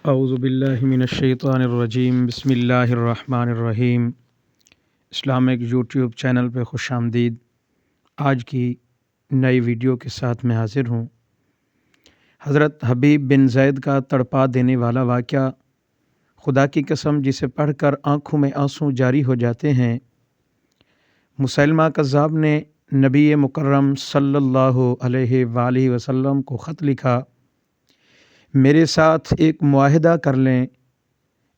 اعوذ باللہ من الشیطان الرجیم، بسم اللہ الرحمن الرحیم۔ اسلامک یوٹیوب چینل پہ خوش آمدید۔ آج کی نئی ویڈیو کے ساتھ میں حاضر ہوں۔ حضرت حبیب بن زید کا تڑپا دینے والا واقعہ، خدا کی قسم جسے پڑھ کر آنکھوں میں آنسو جاری ہو جاتے ہیں۔ مسیلمہ کذاب نے نبی مکرم صلی اللہ علیہ وآلہ وسلم کو خط لکھا، میرے ساتھ ایک معاہدہ کر لیں،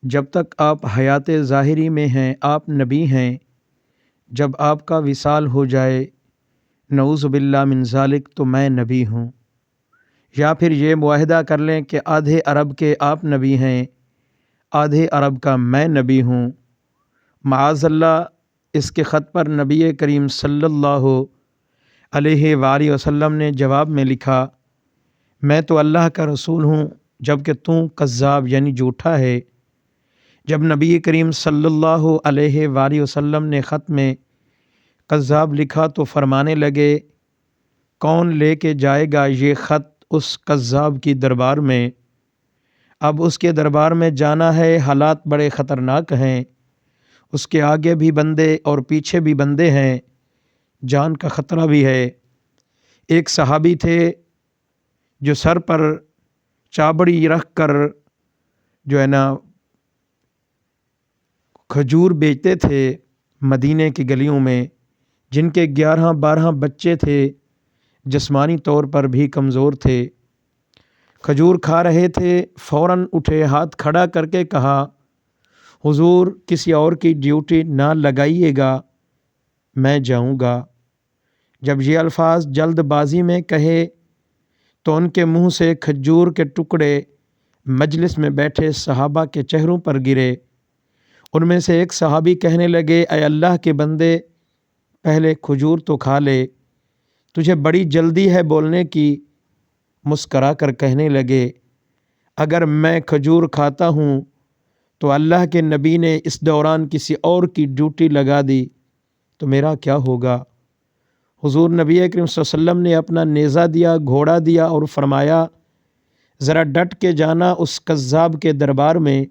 جب تک آپ حیات ظاہری میں ہیں آپ نبی ہیں، جب آپ کا وصال ہو جائے نعوذ باللہ من ذالک تو میں نبی ہوں۔ یا پھر یہ معاہدہ کر لیں کہ آدھے عرب کے آپ نبی ہیں، آدھے عرب کا میں نبی ہوں۔ معاذ اللہ، اس کے خط پر نبی کریم صلی اللہ علیہ وآلہ وسلم نے جواب میں لکھا، میں تو اللہ کا رسول ہوں جبکہ تو کذاب یعنی جھوٹا ہے۔ جب نبی کریم صلی اللہ علیہ وآلہ وسلم نے خط میں کذاب لکھا تو فرمانے لگے، کون لے کے جائے گا یہ خط اس کذاب کی دربار میں؟ اب اس کے دربار میں جانا ہے، حالات بڑے خطرناک ہیں، اس کے آگے بھی بندے اور پیچھے بھی بندے ہیں، جان کا خطرہ بھی ہے۔ ایک صحابی تھے جو سر پر چابڑی رکھ کر کھجور بیچتے تھے مدینے کی گلیوں میں، جن کے 11-12 بچے تھے، جسمانی طور پر بھی کمزور تھے۔ کھجور کھا رہے تھے، فوراً اٹھے، ہاتھ کھڑا کر کے کہا، حضور کسی اور کی ڈیوٹی نہ لگائیے گا، میں جاؤں گا۔ جب یہ الفاظ جلد بازی میں کہے تو ان کے منہ سے کھجور کے ٹکڑے مجلس میں بیٹھے صحابہ کے چہروں پر گرے۔ ان میں سے ایک صحابی کہنے لگے، اے اللہ کے بندے، پہلے کھجور تو کھا لے، تجھے بڑی جلدی ہے بولنے کی۔ مسکرا کر کہنے لگے، اگر میں کھجور کھاتا ہوں تو اللہ کے نبی نے اس دوران کسی اور کی ڈیوٹی لگا دی تو میرا کیا ہوگا؟ حضور نبی کریم صلی اللہ علیہ وسلم نے اپنا نیزہ دیا، گھوڑا دیا اور فرمایا، ذرا ڈٹ کے جانا اس کذاب کے دربار میں۔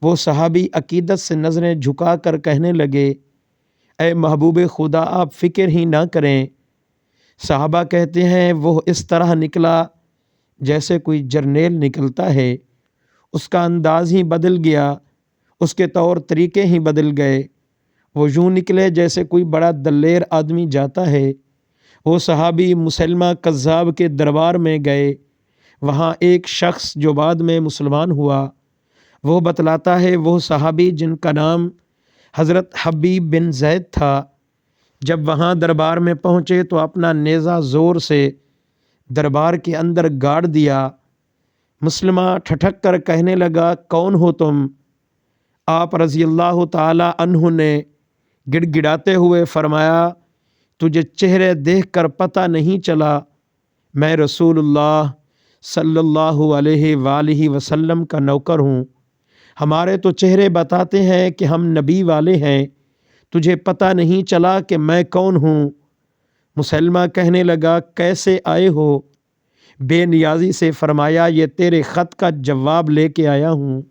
وہ صحابی عقیدت سے نظریں جھکا کر کہنے لگے، اے محبوب خدا، آپ فکر ہی نہ کریں۔ صحابہ کہتے ہیں وہ اس طرح نکلا جیسے کوئی جرنیل نکلتا ہے، اس کا انداز ہی بدل گیا، اس کے طور طریقے ہی بدل گئے، وہ یوں نکلے جیسے کوئی بڑا دلیر آدمی جاتا ہے۔ وہ صحابی مسلمہ کذاب کے دربار میں گئے، وہاں ایک شخص جو بعد میں مسلمان ہوا، وہ بتلاتا ہے وہ صحابی جن کا نام حضرت حبیب بن زید تھا، جب وہاں دربار میں پہنچے تو اپنا نیزہ زور سے دربار کے اندر گاڑ دیا۔ مسلمہ ٹھٹک کر کہنے لگا، کون ہو تم؟ آپ رضی اللہ تعالی عنہ نے گڑ گڑاتے ہوئے فرمایا، تجھے چہرے دیکھ کر پتہ نہیں چلا میں رسول اللہ صلی اللہ علیہ وآلہ وسلم کا نوکر ہوں؟ ہمارے تو چہرے بتاتے ہیں کہ ہم نبی والے ہیں، تجھے پتہ نہیں چلا کہ میں کون ہوں؟ مسلمہ کہنے لگا، کیسے آئے ہو؟ بے نیازی سے فرمایا، یہ تیرے خط کا جواب لے کے آیا ہوں۔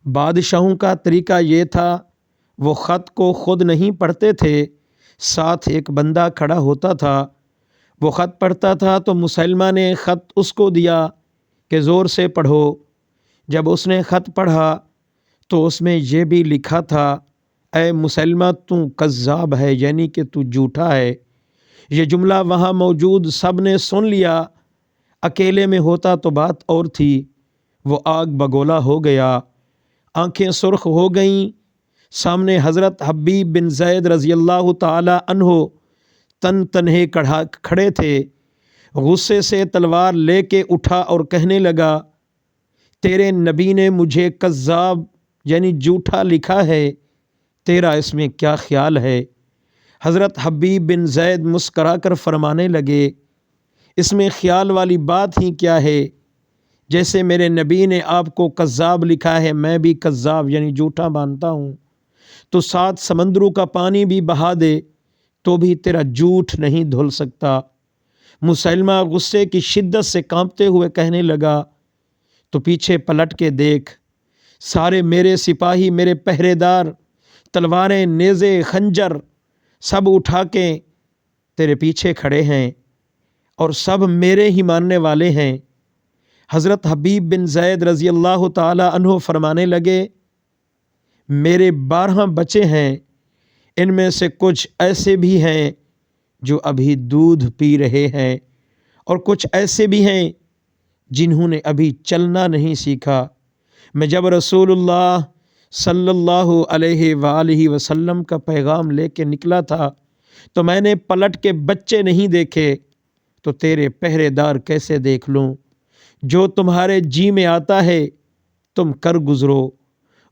بادشاہوں کا طریقہ یہ تھا، وہ خط کو خود نہیں پڑھتے تھے، ساتھ ایک بندہ کھڑا ہوتا تھا، وہ خط پڑھتا تھا تو مسلمہ نے خط اس کو دیا کہ زور سے پڑھو۔ جب اس نے خط پڑھا تو اس میں یہ بھی لکھا تھا، اے مسلمہ تو کذاب ہے، یعنی کہ تو جھوٹا ہے۔ یہ جملہ وہاں موجود سب نے سن لیا، اکیلے میں ہوتا تو بات اور تھی۔ وہ آگ بگولا ہو گیا، آنکھیں سرخ ہو گئیں۔ سامنے حضرت حبیب بن زید رضی اللہ تعالی عنہ تن تنہے کھڑے تھے۔ غصے سے تلوار لے کے اٹھا اور کہنے لگا، تیرے نبی نے مجھے کذاب یعنی جھوٹا لکھا ہے، تیرا اس میں کیا خیال ہے؟ حضرت حبیب بن زید مسکرا کر فرمانے لگے، اس میں خیال والی بات ہی کیا ہے؟ جیسے میرے نبی نے آپ کو کذاب لکھا ہے، میں بھی کذاب یعنی جھوٹا مانتا ہوں، تو 7 سمندروں کا پانی بھی بہا دے تو بھی تیرا جھوٹ نہیں دھل سکتا۔ مسلمہ غصے کی شدت سے کانپتے ہوئے کہنے لگا، تو پیچھے پلٹ کے دیکھ، سارے میرے سپاہی، میرے پہرے دار، تلواریں، نیزے، خنجر سب اٹھا کے تیرے پیچھے کھڑے ہیں اور سب میرے ہی ماننے والے ہیں۔ حضرت حبیب بن زید رضی اللہ تعالی عنہ فرمانے لگے، میرے 12 بچے ہیں، ان میں سے کچھ ایسے بھی ہیں جو ابھی دودھ پی رہے ہیں، اور کچھ ایسے بھی ہیں جنہوں نے ابھی چلنا نہیں سیکھا۔ میں جب رسول اللہ صلی اللہ علیہ وآلہ وسلم کا پیغام لے کے نکلا تھا تو میں نے پلٹ کے بچے نہیں دیکھے، تو تیرے پہرے دار کیسے دیکھ لوں؟ جو تمہارے جی میں آتا ہے تم کر گزرو،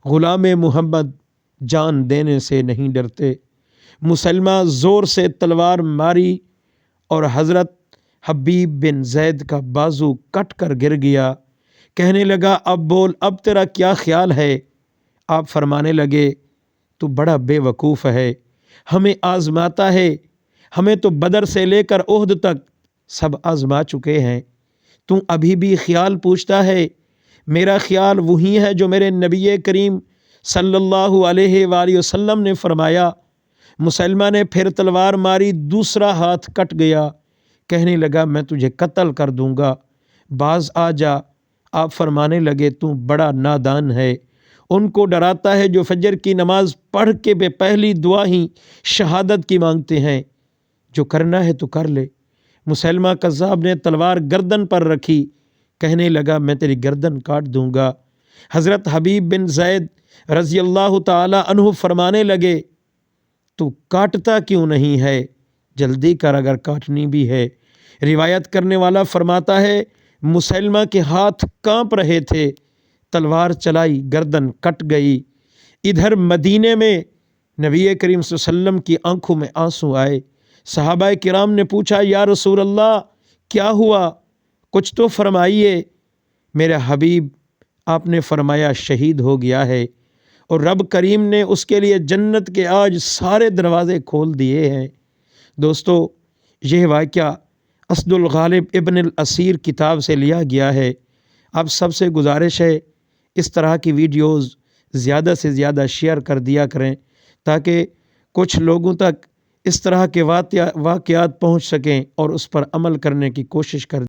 غلام محمد جان دینے سے نہیں ڈرتے۔ مسلمہ زور سے تلوار ماری اور حضرت حبیب بن زید کا بازو کٹ کر گر گیا۔ کہنے لگا، اب بول، اب تیرا کیا خیال ہے؟ آپ فرمانے لگے، تو بڑا بے وقوف ہے، ہمیں آزماتا ہے، ہمیں تو بدر سے لے کر احد تک سب آزما چکے ہیں، تو ابھی بھی خیال پوچھتا ہے؟ میرا خیال وہی ہے جو میرے نبی کریم صلی اللہ علیہ وآلہ وسلم نے فرمایا۔ مسلمہ نے پھر تلوار ماری، دوسرا ہاتھ کٹ گیا۔ کہنے لگا، میں تجھے قتل کر دوں گا، باز آ جا۔ آپ فرمانے لگے، تو بڑا نادان ہے، ان کو ڈراتا ہے جو فجر کی نماز پڑھ کے بے پہلی دعا ہی شہادت کی مانگتے ہیں، جو کرنا ہے تو کر لے۔ مسلمہ کذاب نے تلوار گردن پر رکھی، کہنے لگا، میں تیری گردن کاٹ دوں گا۔ حضرت حبیب بن زید رضی اللہ تعالی عنہ فرمانے لگے، تو کاٹتا کیوں نہیں ہے؟ جلدی کر اگر کاٹنی بھی ہے۔ روایت کرنے والا فرماتا ہے، مسلمہ کے ہاتھ کانپ رہے تھے، تلوار چلائی، گردن کٹ گئی۔ ادھر مدینے میں نبی کریم صلی اللہ علیہ وسلم کی آنکھوں میں آنسو آئے۔ صحابہ کرام نے پوچھا، یا رسول اللہ کیا ہوا؟ کچھ تو فرمائیے۔ میرے حبیب، آپ نے فرمایا شہید ہو گیا ہے، اور رب کریم نے اس کے لیے جنت کے آج سارے دروازے کھول دیے ہیں۔ دوستو، یہ واقعہ اسد الغالب ابن الاسیر کتاب سے لیا گیا ہے۔ آپ سب سے گزارش ہے، اس طرح کی ویڈیوز زیادہ سے زیادہ شیئر کر دیا کریں تاکہ کچھ لوگوں تک اس طرح کے واقعات پہنچ سکیں اور اس پر عمل کرنے کی کوشش کر